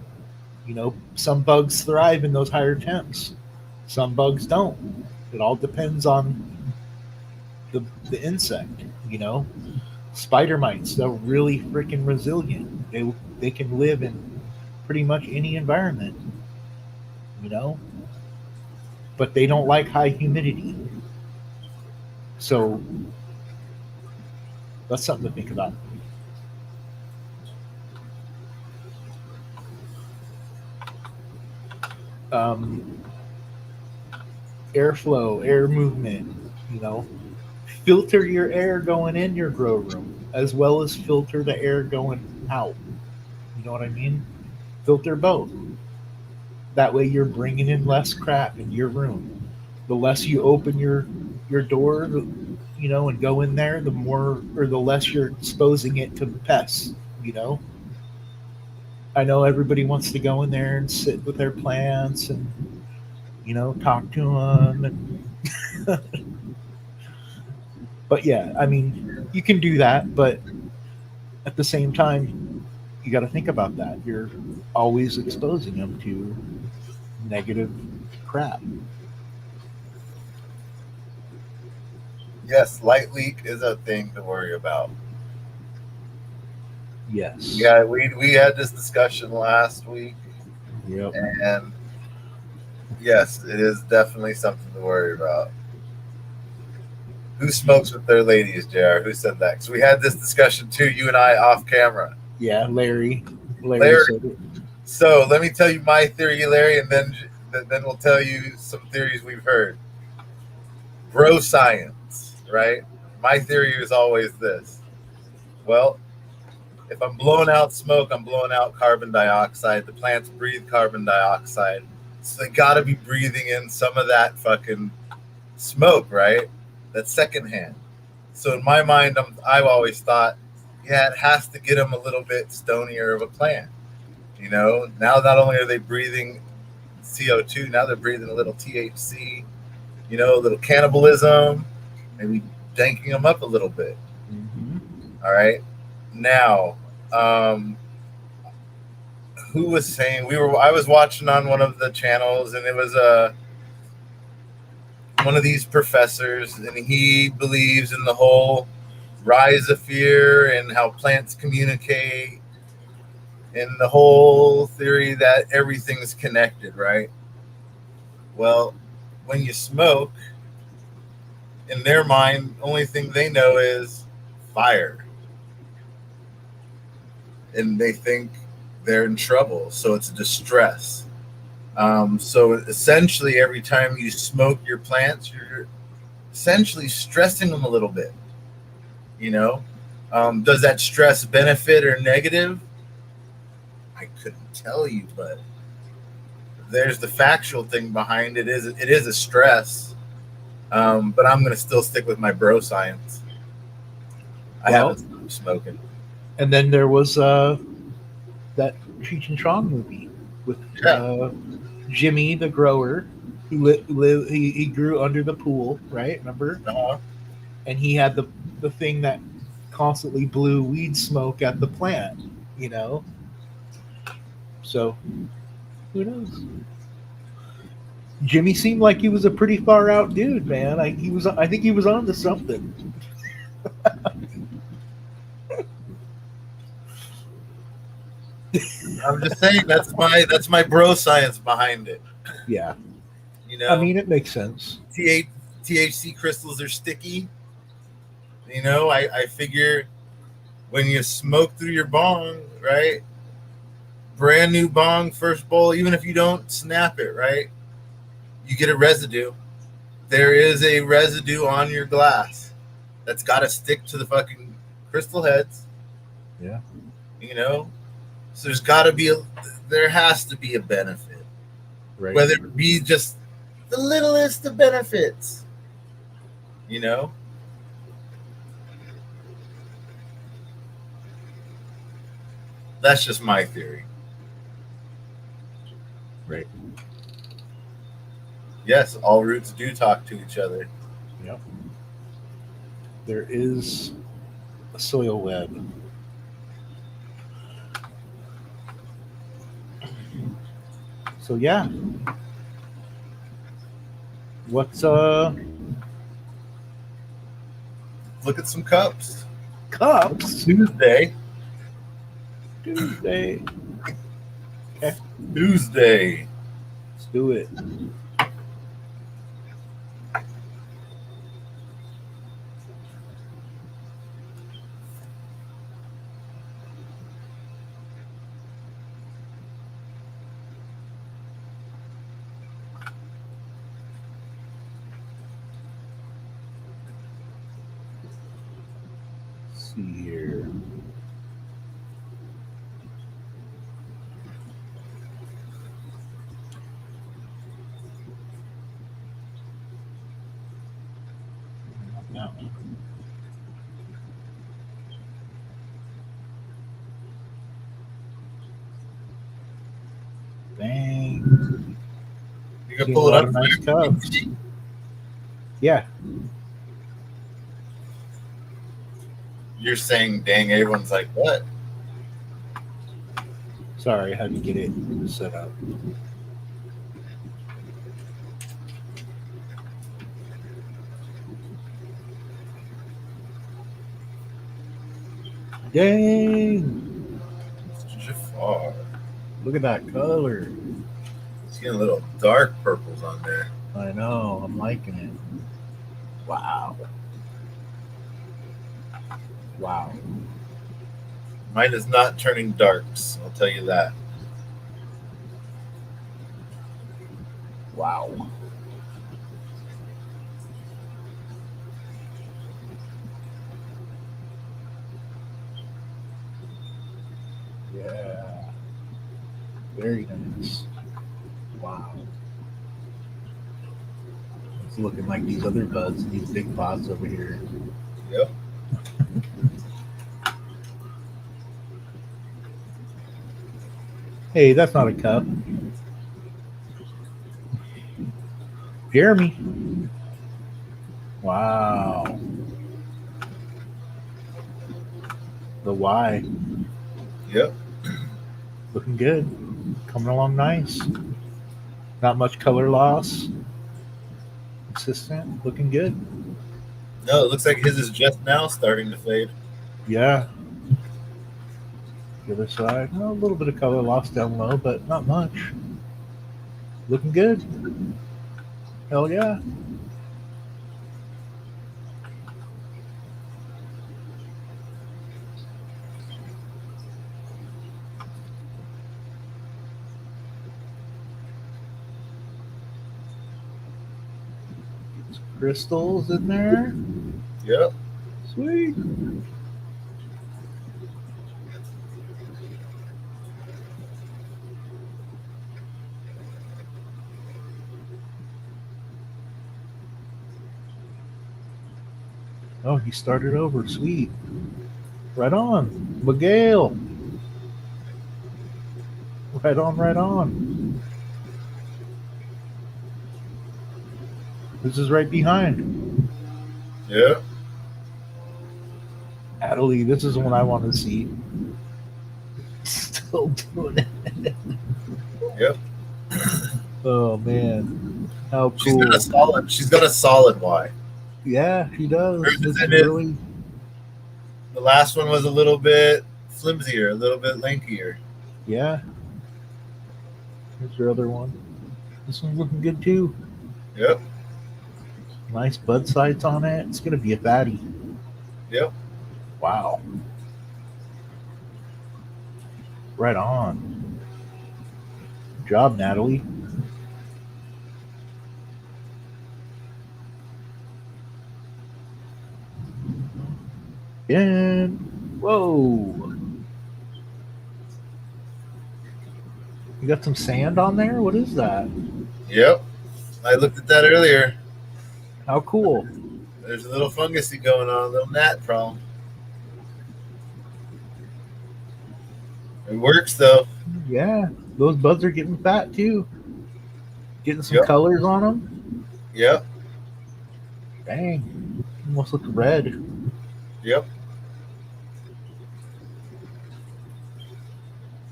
You know, some bugs thrive in those higher temps, some bugs don't. It all depends on the insect. You know, spider mites, they're really freaking resilient. They can live in pretty much any environment. You know, but they don't like high humidity. So that's something to think about. Um, Airflow, air movement, you know, filter your air going in your grow room as well as filter the air going out. You know what I mean? Filter both. That way you're bringing in less crap in your room. The less you open your door, you know, and go in there, the more or the less you're exposing it to pests, you know. I know everybody wants to go in there and sit with their plants and, you know, talk to them and but yeah, I mean, you can do that, but at the same time, you got to think about that. You're always exposing them to negative crap. Yes, light leak is a thing to worry about. Yes. Yeah, we had this discussion last week, Yep. and yes, it is definitely something to worry about. Who smokes with their ladies, JR? Who said that? Because we had this discussion too, you and I off camera. Yeah, Larry Larry. said it. So let me tell you my theory, Larry, and then we'll tell you some theories we've heard. Bro science, right? My theory is always this. Well, if I'm blowing out smoke, I'm blowing out carbon dioxide. The plants breathe carbon dioxide. So they got to be breathing in some of that fucking smoke, right? That's secondhand. So in my mind, I've always thought, yeah, it has to get them a little bit stonier of a plant. You know, now not only are they breathing CO2, now they're breathing a little THC, you know, a little cannibalism, maybe danking them up a little bit. Mm-hmm. All right. Now, who was saying I was watching on one of the channels, and it was one of these professors, and he believes in the whole rhizosphere and how plants communicate and the whole theory that everything's connected, right? Well, when you smoke, in their mind, only thing they know is fire. And they think they're in trouble, so it's a distress. So essentially, every time you smoke your plants, you're essentially stressing them a little bit. You know, does that stress benefit or negative? I couldn't tell you, but there's the factual thing behind it. It is a stress, but I'm going to still stick with my bro science. I haven't stopped smoking. And then there was that Cheech and Chong movie with Jimmy the grower who he grew under the pool, right? Remember? Uh-huh. And he had the thing that constantly blew weed smoke at the plant, you know. So who knows? Jimmy seemed like he was a pretty far out dude, man. I think he was on to something. I'm just saying that's my bro science behind it. Yeah. You know, I mean, it makes sense. THC crystals are sticky. You know, I figure when you smoke through your bong, right? Brand new bong, first bowl, even if you don't snap it, right? You get a residue. There is a residue on your glass that's got to stick to the fucking crystal heads. Yeah. You know, so there has to be a benefit, Right. whether it be just the littlest of benefits. You know. That's just my theory. Right. Yes, all roots do talk to each other. Yep. There is a soil web. So yeah. What's Look at some cups. cups? Tuesday. Tuesday. Tuesday. Let's do it. Let's see here. No. Dang. You can Seen pull a it lot up. of nice cups. Yeah. You're saying, dang, everyone's like, what? Sorry, I had to get it set up. Dang. Jafar. Look at that color. It's getting little dark purples on there. I know. I'm liking it. Wow. Wow. Mine is not turning darks, I'll tell you that. Wow. Yeah. Very nice. Wow. It's looking like these other buds, these big pods over here. Yep. Hey, that's not a cup. Jeremy. Wow. The Y. Yep. Looking good. Coming along nice. Not much color loss. Consistent. Looking good. No, it looks like his is just now starting to fade. Yeah. The other side. A little bit of color loss down low, but not much. Looking good. Hell yeah. Crystals in there. Yep. Sweet. Oh, he started over. Sweet. Right on. Miguel. Right on, right on. This is right behind. Yep. Natalie, this is one I want to see. Still doing it. Yep. Oh man. How She's cool. got a solid Y. Yeah, he does. Hers This is is in it. really The last one was a little bit flimsier, a little bit lankier. yeah. Here's your other one. This one's looking good too. Yep. Nice bud sights on it. It's gonna be a fatty. Yep. Wow. Right on. Good job, Natalie. And whoa. You got some sand on there? What is that? Yep. I looked at that earlier. How cool. There's a little fungusy going on, a little gnat problem. It works though. Yeah, those buds are getting fat too. Getting some Yep. colors on them. Yep. Dang, almost look red. Yep.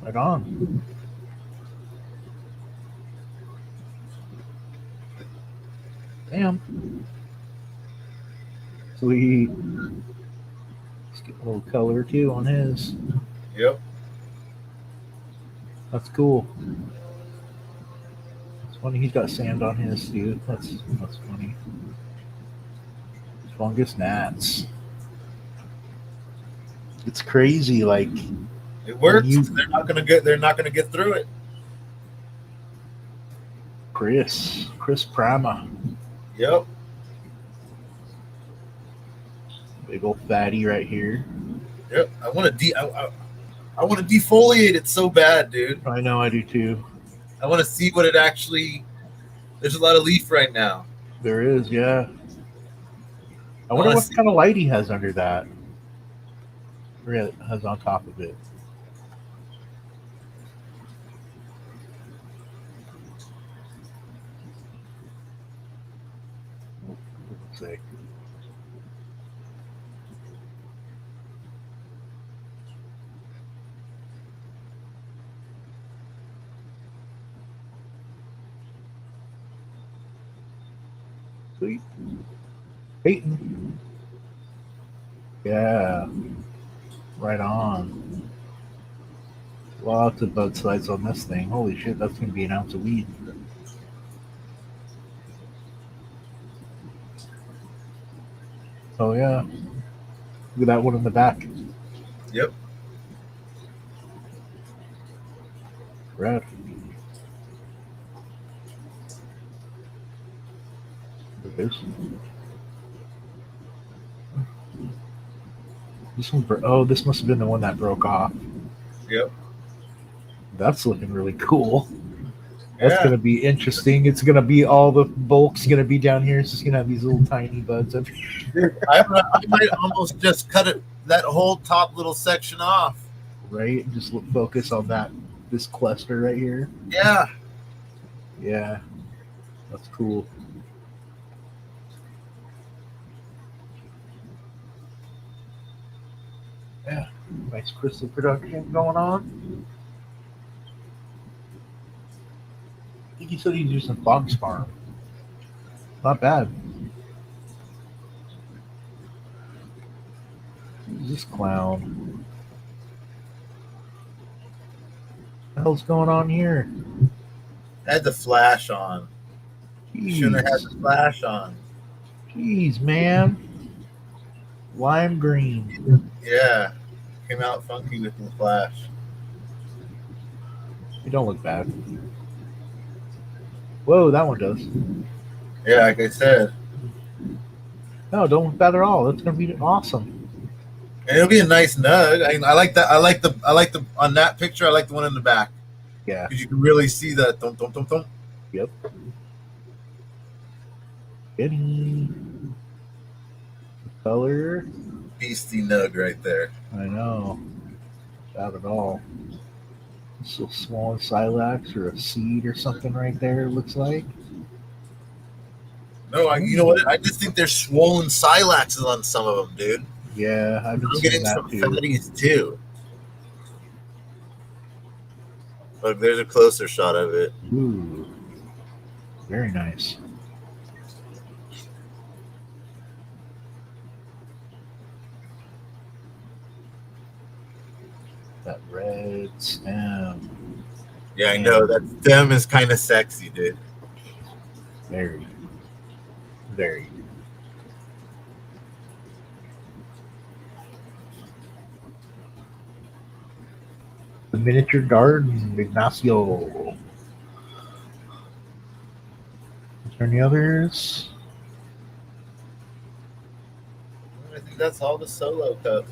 Right on. Damn. Sweet. Let's get a little color too on his. Yep. That's cool. It's funny he's got sand on his too. That's funny. Fungus gnats. It's crazy. Like It works. You- They're not gonna get through it. Chris Prama, Yep. big old fatty right here. Yep. I want to I want to defoliate it so bad, dude. I know I do too. I want to see what it actually. There's a lot of leaf right now. There is, yeah. I wonder what kind of light he has under that. Or it has on top of it. Let's see. Sweet. Peyton. Yeah. Right on. Lots of bud slides on this thing. Holy shit, that's going to be an ounce of weed. Oh, yeah. Look at that one in the back. Yep. Red. This one, this must have been the one that broke off. Yep. That's looking really cool. That's Yeah. going to be interesting. It's going to be all the bulk's going to be down here. It's just going to have these little tiny buds up here. I might almost just cut that whole top little section off. Right? And just focus on this cluster right here. Yeah. Yeah. That's cool. Yeah. Nice crystal production going on. I think he said he's using Fox Farm. Not bad. Who's this clown? What the hell's going on here? Had the flash on. Shouldn't have had Jeez, the flash on. Jeez, man. Lime green. Yeah. Came out funky with the flash. You don't look bad. Whoa, that one does. Yeah, like I said. No, don't look bad at all. That's gonna be awesome. And it'll be a nice nug. I like that. I like the on that picture. I like the one in the back Yeah. because you can really see that. Thump, thump, thump, thump. Yep. Getty. Color. Beastie nug right there. I know. Not at all. This little small silax or a seed or something right there, it looks like. No, you know what? I just think there's swollen silaxes on some of them, dude. Yeah, I've been I'm seeing getting that some too. fatties too. Look, there's a closer shot of it. Ooh. Very nice. That red stem. Yeah, I know that stem is kind of sexy, dude. Very. Very. The miniature garden, Ignacio. Is there any others? I think that's all the solo cups.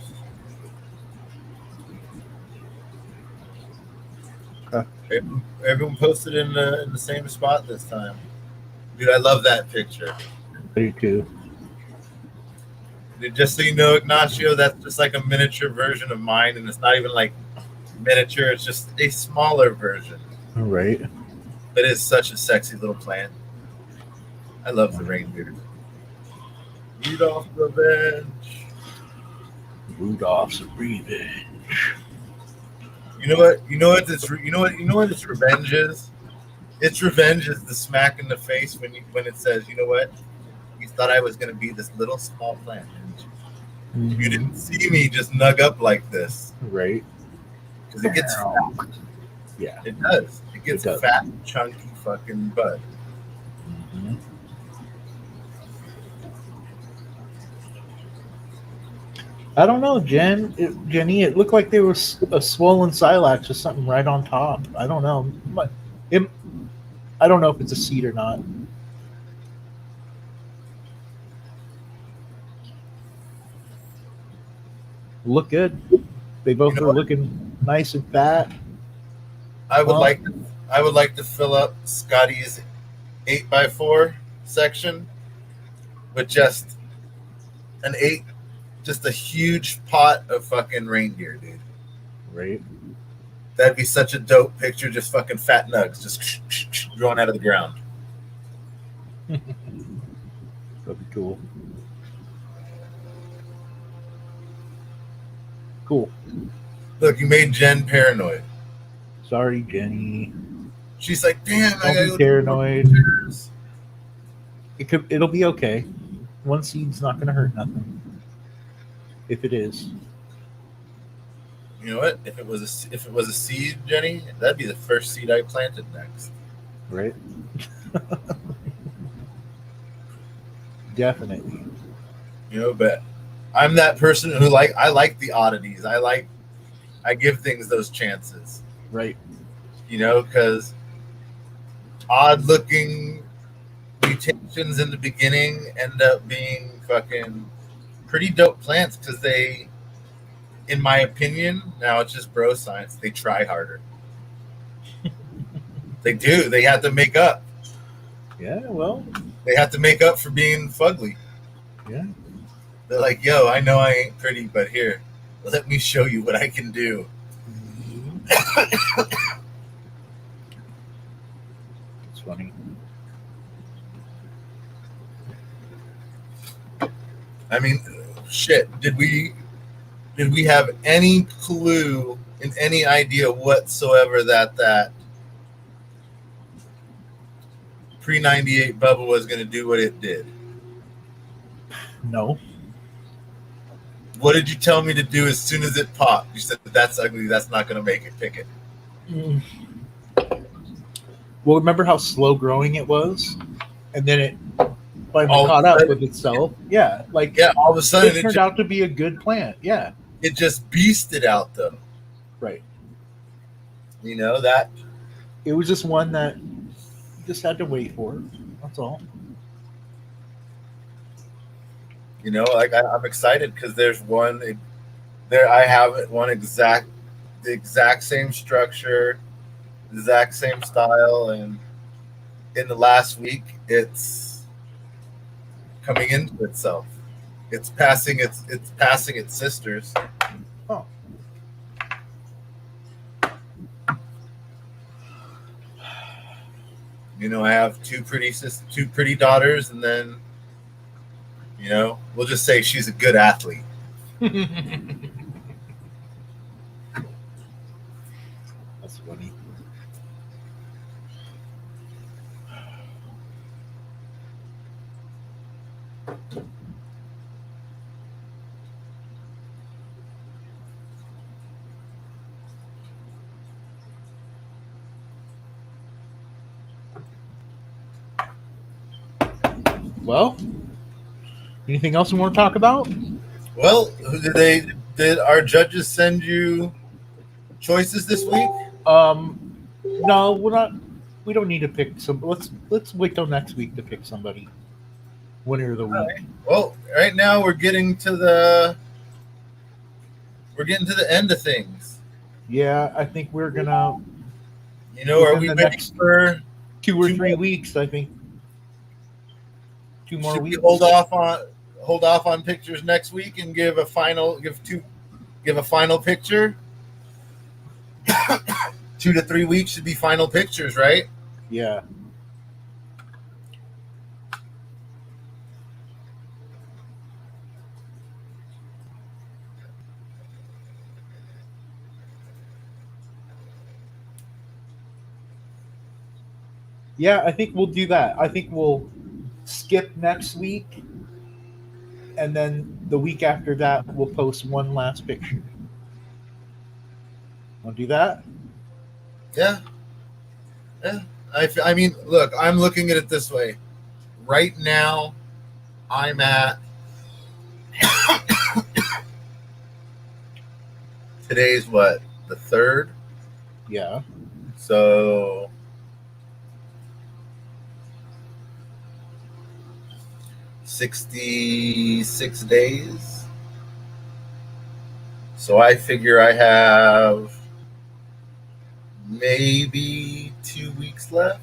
Okay. Everyone posted in the same spot this time. Dude, I love that picture. I do too. Dude, just so you know, Ignacio, that's just like a miniature version of mine, and it's not even like miniature. It's just a smaller version. Right. But it's such a sexy little plant. I love the reindeer. Rudolph Revenge. Rudolph's revenge. You know what? You know what? You know what its revenge is. Its revenge is the smack in the face when it says, you know what? You thought I was gonna be this little small plant. You didn't see me just nug up like this. Right. Because it gets fat. Yeah. It does. It gets It does. fat, chunky fucking bud. Mhm. I don't know, Jenny. It looked like there was a swollen silex or something right on top. I don't know. I don't know if it's a seed or not. Look good. They both You know are what? looking nice and fat. I would Well- like to fill up Scotty's 8x4 section with just a huge pot of fucking reindeer, dude. Right. That'd be such a dope picture. Just fucking fat nugs, just growing out of the ground. That'd be cool. Cool. Look, you made Jen paranoid. Sorry, Jenny. She's like, damn, I Don't gotta be go paranoid. do pictures. It'll be okay. One seed's not gonna hurt nothing. If it is. You know what? If it was a seed, Jenny, that'd be the first seed I planted next. Right? Definitely. You know, but I'm that person who I like the oddities. I give things those chances. Right. You know, because odd looking mutations in the beginning end up being fucking pretty dope plants because they, in my opinion, now it's just bro science, they try harder. They do. They have to make up. Yeah, well, They have to make up for being fugly. yeah. They're like, yo, I know I ain't pretty, but here, let me show you what I can do. It's funny. I mean, shit. Did we have any clue and any idea whatsoever that pre-98 bubble was going to do what it did? No. What did you tell me to do as soon as it popped? You said, that's ugly. That's not going to make it. Pick it. Well, remember how slow growing it was? And then it finally All of caught a up sudden- with itself. Yeah. Like, Yeah, all of a sudden it turned out to be a good plant. Yeah. it just beasted out, though. Right. You know, that It was just one that you just had to wait for. That's all. You know, like I'm excited because there's one there. I have the exact same structure, the exact same style, and in the last week, it's coming into itself. It's passing its sisters. Oh. You know, I have two pretty daughters, and then, you know, we'll just say she's a good athlete. That's funny. Well, anything else you want to talk about? Well, did our judges send you choices this week? No, we're not. We don't need to pick some. Let's wait till next week to pick somebody. Winner of the week. Well, right now we're getting to the end of things. Yeah, I think we're gonna You know, are Within we the ready next- for? 2 or Two 3 more- weeks. I think 2 more Should we weeks. hold off on pictures next week and give a final picture? 2 to 3 weeks should be final pictures, right? Yeah. Yeah, I think we'll do that. I think we'll skip next week, and then the week after that, we'll post one last picture. Want to do that? Yeah. I mean, look, I'm looking at it this way. Right now, I'm at today's what? The 3rd? Yeah. So 66 days. So I figure I have maybe 2 weeks left.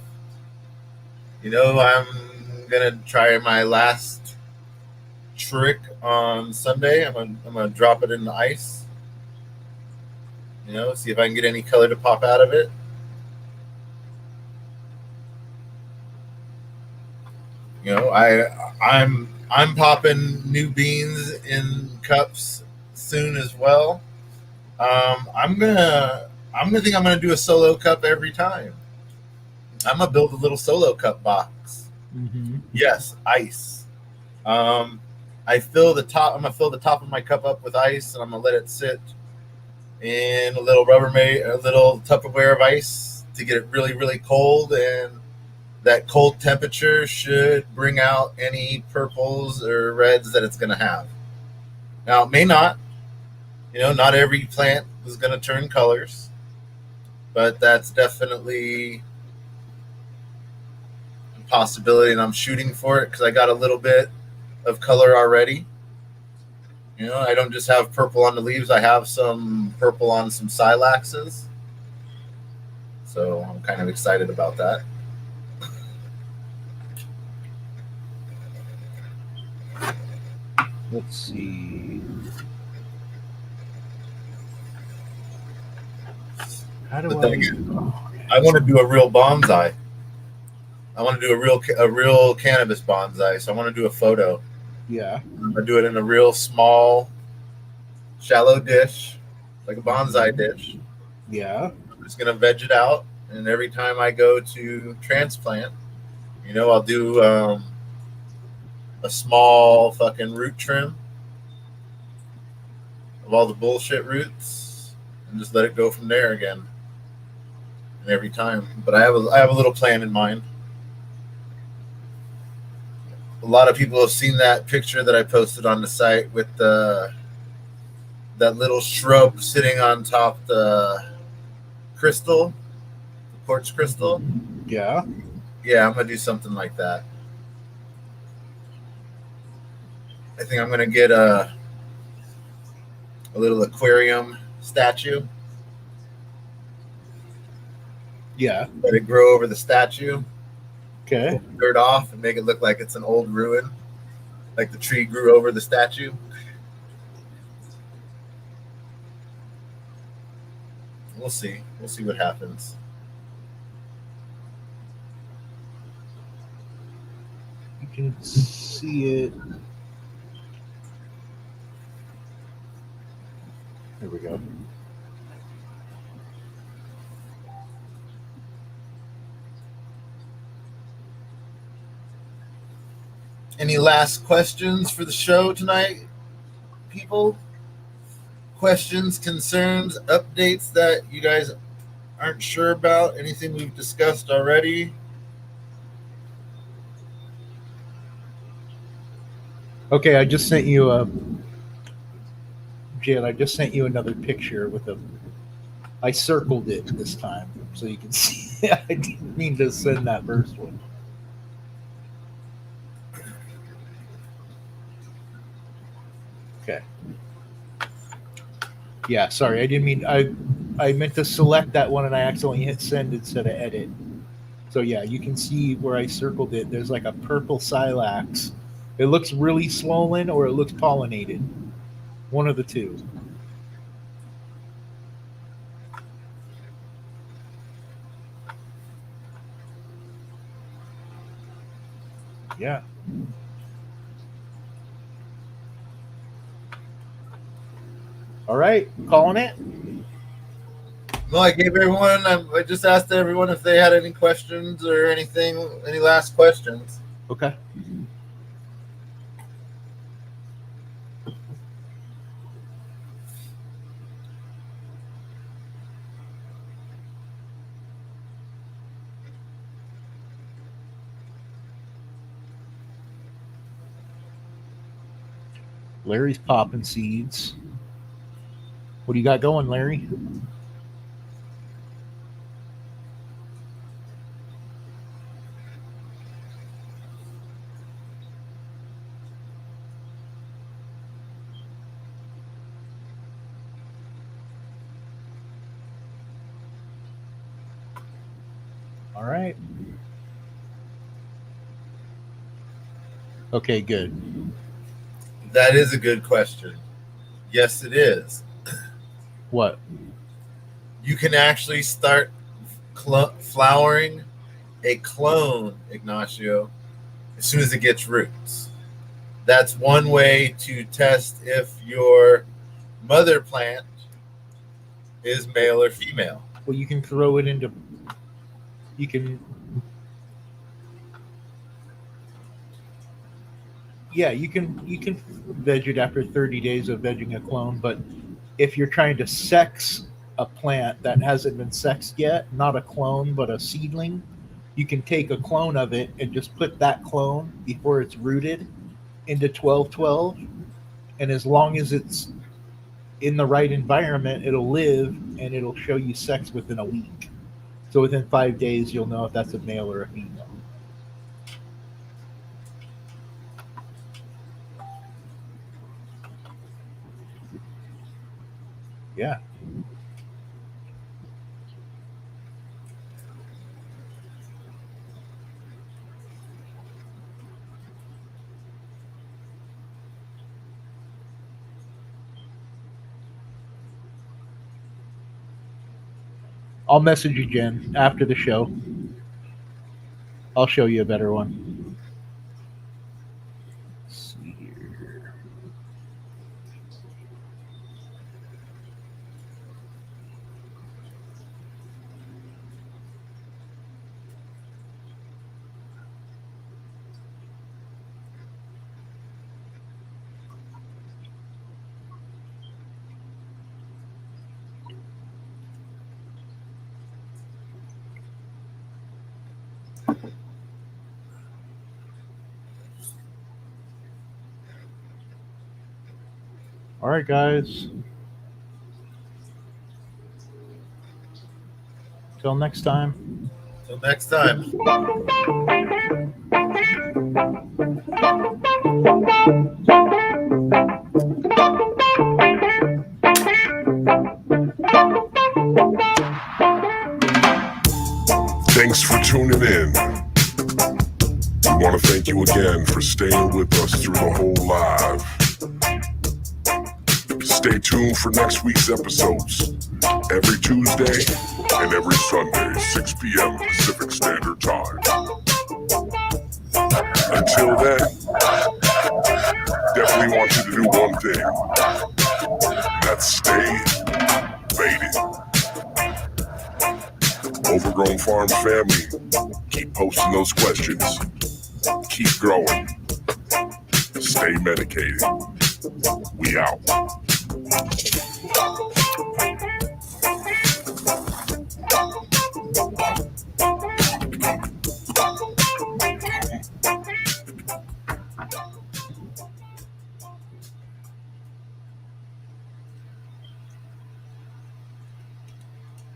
You know, I'm gonna try my last trick on Sunday. I'm gonna drop it in the ice. You know, see if I can get any color to pop out of it. You know, I'm popping new beans in cups soon as well. I'm gonna do a solo cup every time. I'm gonna build a little solo cup box. Mm-hmm. Yes, ice. I fill the top. I'm gonna fill the top of my cup up with ice, and I'm gonna let it sit in a little a little Tupperware of ice to get it really, really cold. And that cold temperature should bring out any purples or reds that it's gonna have. Now, it may not. You know, not every plant is gonna turn colors, but that's definitely a possibility, and I'm shooting for it because I got a little bit of color already. You know, I don't just have purple on the leaves. I have some purple on some silaxes. So I'm kind of excited about that. Let's see. How do But then I? again, I want to do a real bonsai. I want to do a real cannabis bonsai. So I want to do a photo. Yeah. I'm gonna do it in a real small, shallow dish, like a bonsai dish. Yeah. I'm just gonna veg it out, and every time I go to transplant, you know, I'll do a small fucking root trim of all the bullshit roots, and just let it go from there again. And every time, but I have a little plan in mind. A lot of people have seen that picture that I posted on the site with that little shrub sitting on top the crystal, the quartz crystal. Yeah. Yeah, I'm gonna do something like that. I think I'm gonna get a little aquarium statue. Yeah. Let it grow over the statue. Okay. Dirt off and make it look like it's an old ruin, like the tree grew over the statue. We'll see what happens. You can see it. There we go. Any last questions for the show tonight, people? Questions, concerns, updates that you guys aren't sure about? Anything we've discussed already? Okay, I just sent you Jan, I just sent you another picture with I circled it this time so you can see. I didn't mean to send that first one. Okay. Yeah, sorry, I didn't mean I meant to select that one and I accidentally hit send instead of edit. So yeah, you can see where I circled it. There's like a purple silax. It looks really swollen or it looks pollinated. One of the two. Yeah. All right, calling it. No, I gave everyone. I just asked everyone if they had any questions or anything. Any last questions? Okay. Larry's popping seeds. What do you got going, Larry? All right. Okay, good. That is a good question. Yes, it is. What? You can actually start flowering a clone, Ignacio, as soon as it gets roots. That's one way to test if your mother plant is male or female. Well, you can throw it into. You can. Yeah, you can veg it after 30 days of vegging a clone, but if you're trying to sex a plant that hasn't been sexed yet, not a clone but a seedling, you can take a clone of it and just put that clone before it's rooted into 1212, and as long as it's in the right environment, it'll live and it'll show you sex within a week. So within 5 days, you'll know if that's a male or a female. Yeah. I'll message you, Jen, after the show. I'll show you a better one. Let's see here. All right, guys. Till next time. Till next time. Thanks for tuning in. We want to thank you again for staying with us through the whole live. Stay tuned for next week's episodes. Every Tuesday and every Sunday, 6 p.m. Pacific Standard Time. Until then, definitely want you to do one thing. That's stay faded. Overgrown Farms family, keep posting those questions. Keep growing. Stay medicated. We out.